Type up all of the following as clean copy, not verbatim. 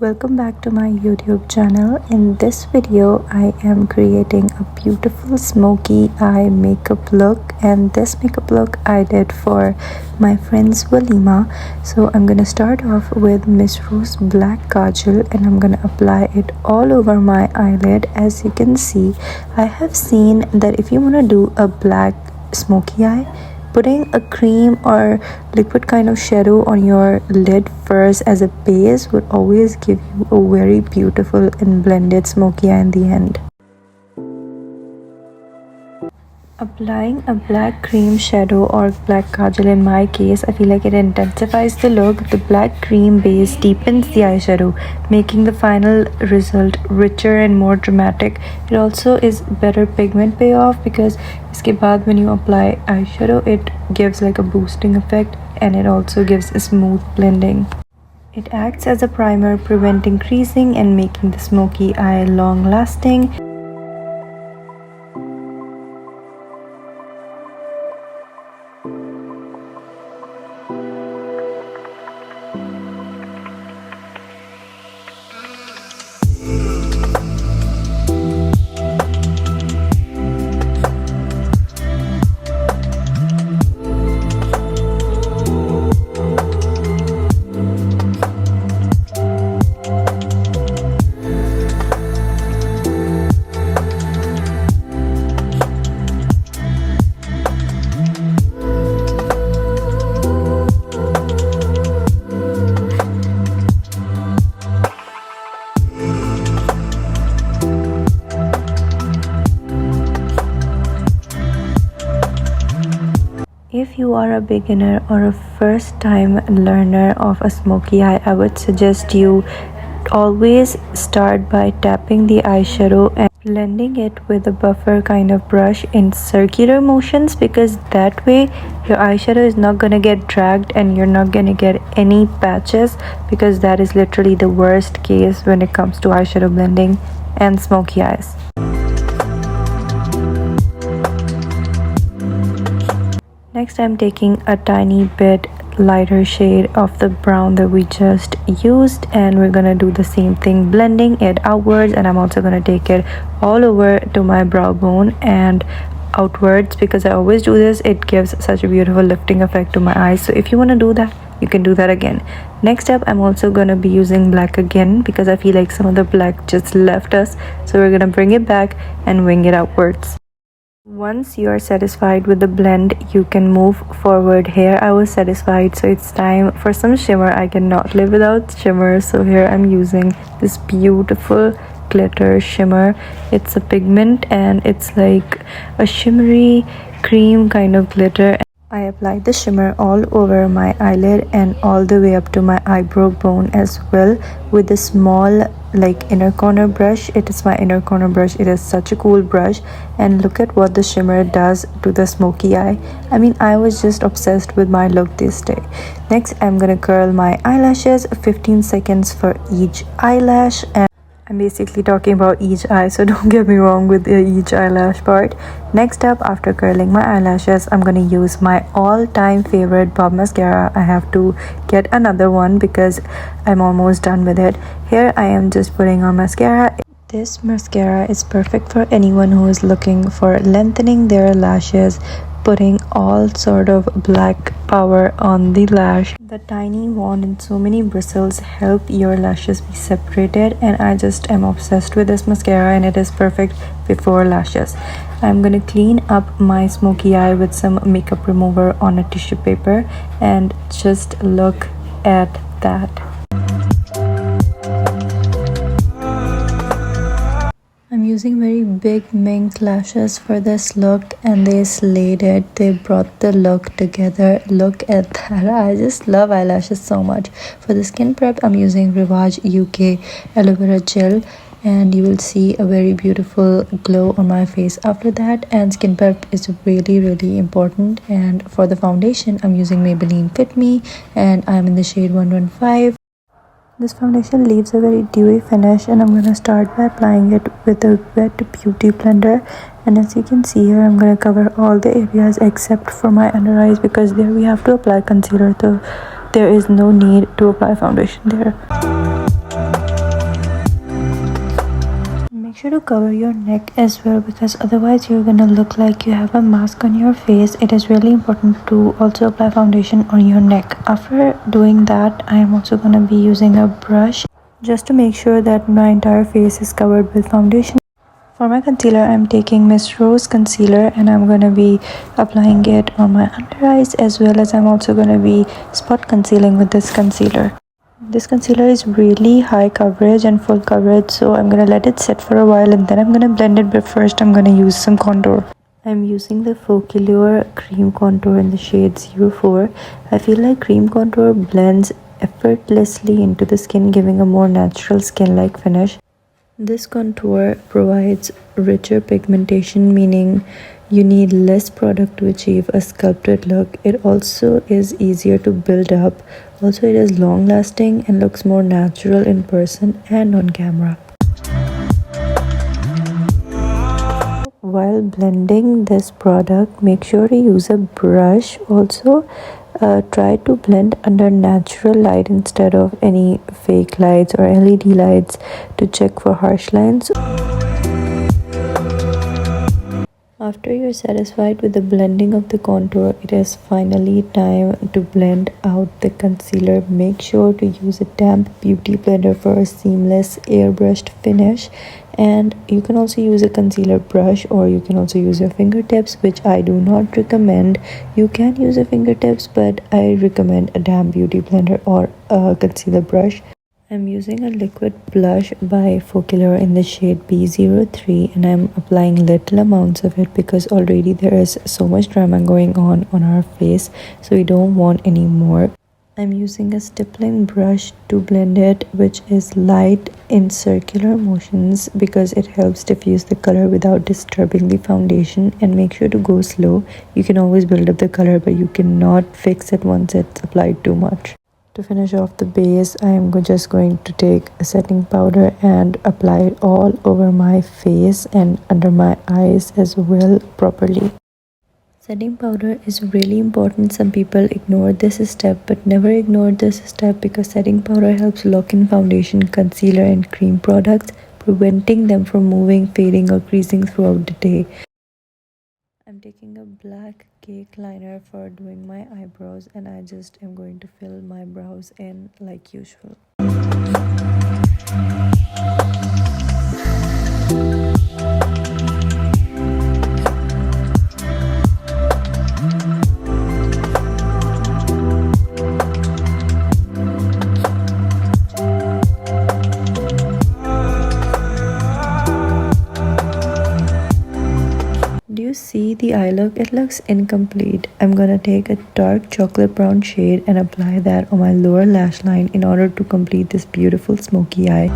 Welcome back to my YouTube channel. In this video I am creating a beautiful smoky eye makeup look, and this makeup look I did for my friend's Valima. So I'm gonna start off with Miss Rose black kajal and I'm gonna apply it all over my eyelid. As you can see, I have seen that if you want to do a black smoky eye, putting a cream or liquid kind of shadow on your lid first as a base would always give you a very beautiful and blended smoky eye in the end. Applying a black cream shadow or black kajal in my case, I feel like it intensifies the look. The black cream base deepens the eyeshadow, making the final result richer and more dramatic. It also is better pigment payoff because iske baad when you apply eyeshadow, it gives like a boosting effect and it also gives a smooth blending. It acts as a primer, preventing creasing and making the smoky eye long lasting. If you are a beginner or a first time learner of a smoky eye, I would suggest you always start by tapping the eyeshadow and blending it with a buffer kind of brush in circular motions, because that way your eyeshadow is not gonna get dragged and you're not gonna get any patches, because that is literally the worst case when it comes to eyeshadow blending and smoky eyes. Next, I'm taking a tiny bit lighter shade of the brown that we just used, and we're gonna do the same thing, blending it outwards, and I'm also gonna take it all over to my brow bone and outwards, because I always do this. It gives such a beautiful lifting effect to my eyes. So if you want to do that, you can do that again. Next up, I'm also gonna be using black again because I feel like some of the black just left us. So we're gonna bring it back and wing it outwards. Once you are satisfied with the blend, you can move forward. Here I was satisfied, so it's time for some shimmer. I cannot live without shimmer, so here I'm using this beautiful glitter shimmer. It's a pigment and it's like a shimmery cream kind of glitter. I applied the shimmer all over my eyelid and all the way up to my eyebrow bone as well with a small like inner corner brush. It is my inner corner brush. It is such a cool brush, and look at what the shimmer does to the smoky eye. I mean, I was just obsessed with my look this day. Next, I'm gonna curl my eyelashes, 15 seconds for each eyelash, and I'm basically talking about each eye, so don't get me wrong with the each eyelash part. Next up, after curling my eyelashes, I'm gonna use my all-time favorite Bob mascara. I have to get another one because I'm almost done with it. Here I am just putting on mascara. This mascara is perfect for anyone who is looking for lengthening their lashes, putting all sort of black power on the lash. The tiny wand and so many bristles help your lashes be separated, and I just am obsessed with this mascara, and it is perfect before lashes. I'm gonna clean up my smoky eye with some makeup remover on a tissue paper, and just look at that. I'm using very big mink lashes for this look, and they slayed it. They brought the look together. Look at that. I just love eyelashes so much. For the skin prep, I'm using Rivage UK aloe vera gel, and you will see a very beautiful glow on my face after that. And skin prep is really important. And for the foundation, I'm using Maybelline Fit Me, and I'm in the shade 115. This foundation leaves a very dewy finish, and I'm going to start by applying it with a wet beauty blender. And as you can see here, I'm going to cover all the areas except for my under eyes, because there we have to apply concealer, so there is no need to apply foundation there. sure to cover your neck as well, because otherwise you're gonna look like you have a mask on your face. It is really important to also apply foundation on your neck. After doing that, I am also gonna be using a brush just to make sure that my entire face is covered with foundation. For my concealer, I'm taking Miss Rose concealer and I'm gonna be applying it on my under eyes, as well as I'm also gonna be spot concealing with this concealer. This concealer is really high coverage and full coverage, so I'm gonna let it set for a while and then I'm gonna blend it, but first I'm gonna use some contour. I'm using the Focallure cream contour in the shade 04. I feel like cream contour blends effortlessly into the skin, giving a more natural skin-like finish. This contour provides richer pigmentation, meaning you need less product to achieve a sculpted look. It also is easier to build up. Also, it is long lasting and looks more natural in person and on camera. While blending this product, make sure to use a brush. Also, try to blend under natural light instead of any fake lights or LED lights to check for harsh lines. After you're satisfied with the blending of the contour, it is finally time to blend out the concealer. Make sure to use a damp beauty blender for a seamless airbrushed finish. And you can also use a concealer brush, or you can also use your fingertips, which I do not recommend. You can use your fingertips, but I recommend a damp beauty blender or a concealer brush. I'm using a liquid blush by Focallure in the shade B03, and I'm applying little amounts of it because already there is so much drama going on our face, so we don't want any more. I'm using a stippling brush to blend it, which is light in circular motions because it helps diffuse the color without disturbing the foundation. And make sure to go slow. You can always build up the color, but you cannot fix it once it's applied too much. To finish off the base, I am just going to take a setting powder and apply it all over my face and under my eyes as well properly. Setting powder is really important. Some people ignore this step, but never ignore this step because setting powder helps lock in foundation, concealer and cream products, preventing them from moving, fading or creasing throughout the day. I'm taking a black cake liner for doing my eyebrows, and I just am going to fill my brows in like usual. Do you see the eye look? It looks incomplete. I'm gonna take a dark chocolate brown shade and apply that on my lower lash line in order to complete this beautiful smoky eye.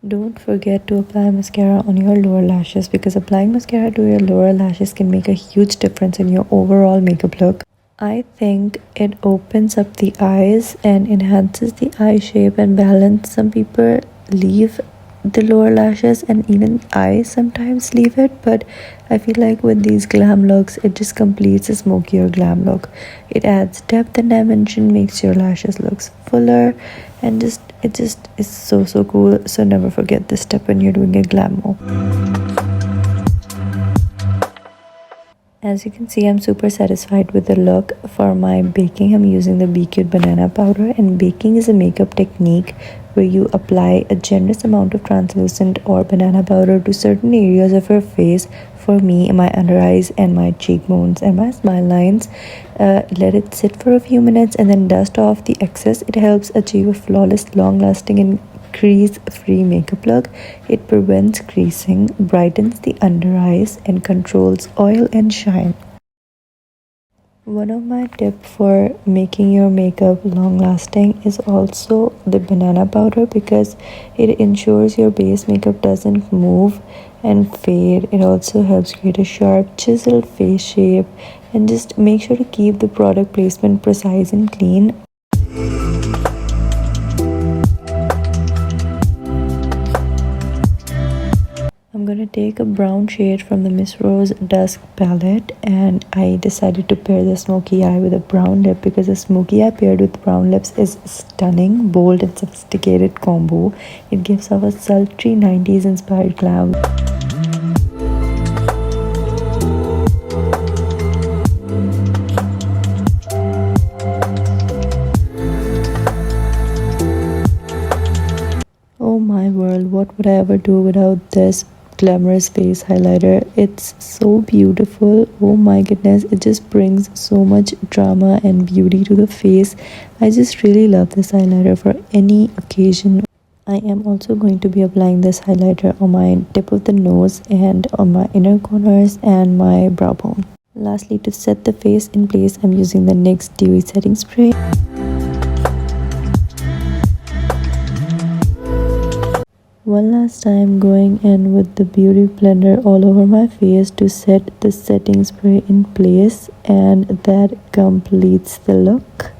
Don't forget to apply mascara on your lower lashes, because applying mascara to your lower lashes can make a huge difference in your overall makeup look. I think it opens up the eyes and enhances the eye shape and balance. Some people leave the lower lashes, and even I sometimes leave it, but I feel like with these glam looks, it just completes a smokier glam look. It adds depth and dimension, makes your lashes look fuller, and it just is so cool. So never forget this step when you're doing a glam mo. As you can see, I'm super satisfied with the look. For my baking, I'm using the Be Cute banana powder, and baking is a makeup technique where you apply a generous amount of translucent or banana powder to certain areas of your face. For me, my under eyes and my cheekbones and my smile lines. Let it sit for a few minutes and then dust off the excess. It helps achieve a flawless, long-lasting and crease-free makeup look. It prevents creasing, brightens the under eyes, and controls oil and shine. One of my tips for making your makeup long-lasting is also the banana powder, because it ensures your base makeup doesn't move and fade. It also helps create a sharp, chiseled face shape, and just make sure to keep the product placement precise and clean. I'm gonna take a brown shade from the Miss Rose Dusk palette, and I decided to pair the smoky eye with a brown lip because a smoky eye paired with brown lips is stunning, bold and sophisticated combo. It gives off a sultry 90s inspired glam. Oh my world, what would I ever do without this glamorous face highlighter? It's so beautiful. Oh my goodness, it just brings so much drama and beauty to the face. I just really love this highlighter for any occasion. I am also going to be applying this highlighter on my tip of the nose and on my inner corners and my brow bone. Lastly, to set the face in place, I'm using the NYX Dewy Setting Spray. One last time, going in with the beauty blender all over my face to set the setting spray in place, and that completes the look.